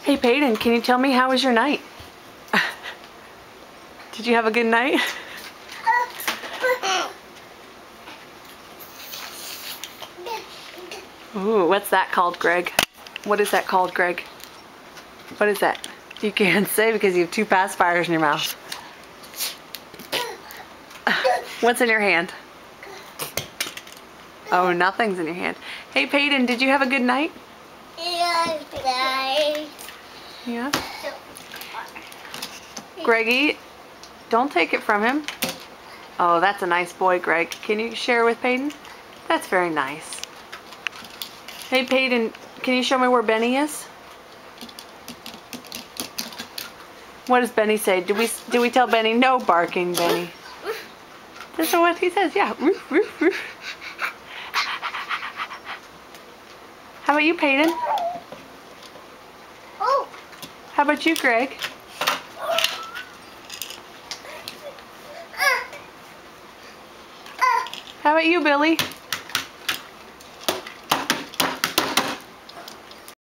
Hey Peyton, can you tell me how was your night? Did you have a good night? Ooh, what's that called, Greg? What is that called, Greg? What is that? You can't say because you have two pacifiers in your mouth. What's in your hand? Oh, nothing's in your hand. Hey Peyton, did you have a good night? Yeah? Greggy, don't take it from him. Oh, that's a nice boy, Greg. Can you share with Peyton? That's very nice. Hey Peyton, can you show me where Benny is? What does Benny say? Do we tell Benny no barking, Benny? This is what he says, yeah. Roof, roof, roof. How about you, Peyton? How about you, Greg? How about you, Billy?